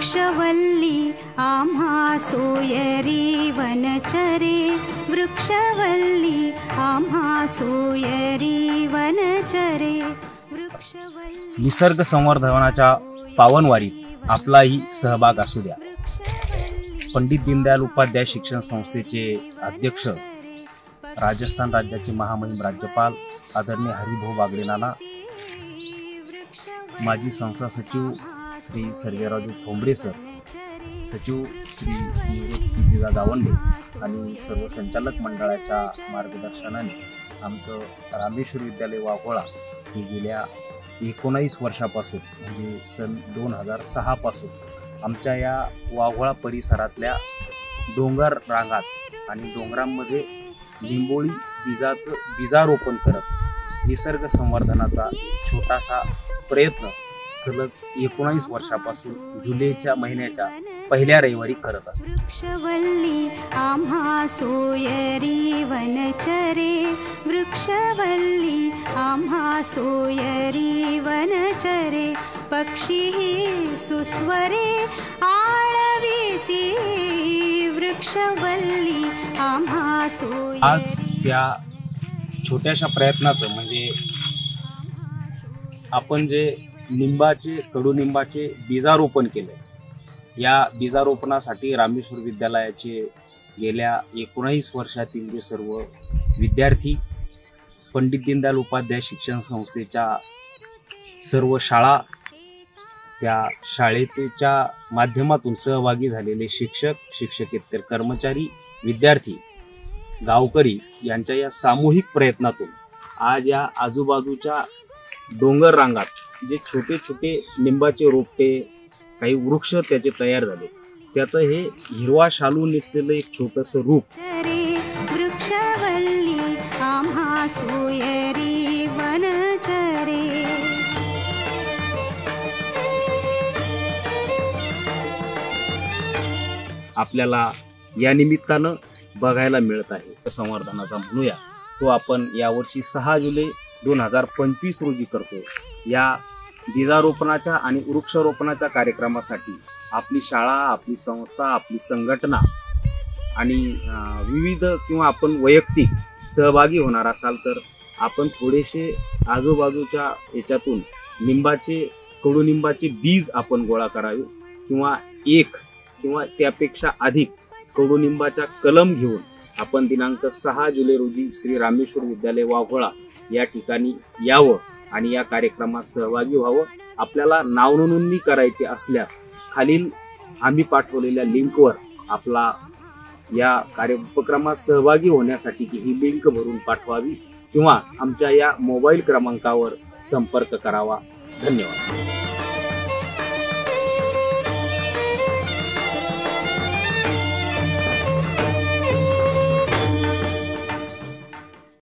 वृक्षवल्ली आम्हा सोयरी वनचरे, वृक्षवल्ली आम्हा सोयरी वनचरे, वृक्षवल्ली। निसर्ग संवर्धनाच्या पावनवारीत आपलाही सहभाग असू द्या। पंडित दीनदयाल उपाध्याय शिक्षण संस्थेचे अध्यक्ष, राजस्थान राज्याचे महामहिम राज्यपाल आदरणीय हरिभाऊ बागडे नाना, माजी संस्था सचिव श्री सर्जेरावजी ठोंबरे सर, सचिव श्री निवृत्ती गावंडे आणि सर्व संचालक मंडळाच्या मार्गदर्शनाने आमचं रामेश्वर विद्यालय वाघोळा हे गेल्या 19 वर्षापासून म्हणजे सन 2006 पासून आमच्या या वाघोळा परिसरातल्या डोंगर रांगात आणि डोंगरांमध्ये लिंबोळी बीजारोपण करत निसर्ग संवर्धनाचा छोटासा प्रयत्न सलग 19 वर्षापासून जुलैच्या महिन्याच्या पहिल्या रविवारी करत असतो। वृक्षवल्ली आम्हा सोयरी वनचरे, वृक्षवल्ली आम्हा सोयरी वनचरे, पक्षी सुस्वरे आळविती, वृक्षवल्ली आम्हा सोयरी। आज त्या छोट्याशा प्रयत्नाचं म्हणजे आपण जे कडुनिंबाचे बीजारोपण केले, या बीजारोपणासाठी रामेश्वर विद्यालयाचे गेल्या 19 वर्षातील जे सर्व विद्यार्थी, पंडित दीनदयाल उपाध्याय शिक्षण संस्थेच्या सर्व शाळा, त्या शाळेच्या माध्यमातून सहभागी झालेले शिक्षक, शिक्षकेतर कर्मचारी, विद्यार्थी, गावकरी यांच्या या सामूहिक प्रयत्नातून आज या आजूबाजूच्या डोंगर रांगात जे छोटे छोटे लिंबाचे रोपटे, काही वृक्ष त्याचे तयार झाले, त्याचं हे हिरवा शालू नेसलेलं एक छोटंसं रूप। वृक्षवल्ली आम्हा सोयरी वनचरे। आपल्याला या निमित्तानं बघायला मिळत आहे। संवर्धनाचा म्हणूया तो आपण यावर्षी 6 जुलै 2025 रोजी करतो। या बीजारोपणाच्या आणि वृक्षारोपणाच्या कार्यक्रमासाठी आपली शाळा, आपली संस्था, आपली संघटना आणि विविध किंवा आपण वैयक्तिक सहभागी होणार असाल तर आपण थोडेसे आजूबाजूच्या याच्यातून कडुनिंबाचे बीज आपण गोळा करावे किंवा एक किंवा त्यापेक्षा अधिक कडुनिंबाच्या कलम घेऊन आपण दिनांक 6 जुलै रोजी श्री रामेश्वर विद्यालय वाघोळा या ठिकाणी यावं आणि या कार्यक्रमात सहभागी व्हावं। आपल्याला नावनोंदणी करायची असल्यास खालील आम्ही पाठवलेल्या लिंकवर आपला या उपक्रमात सहभागी होण्यासाठी ही लिंक भरून पाठवावी किंवा आमच्या या मोबाईल क्रमांकावर संपर्क करावा। धन्यवाद।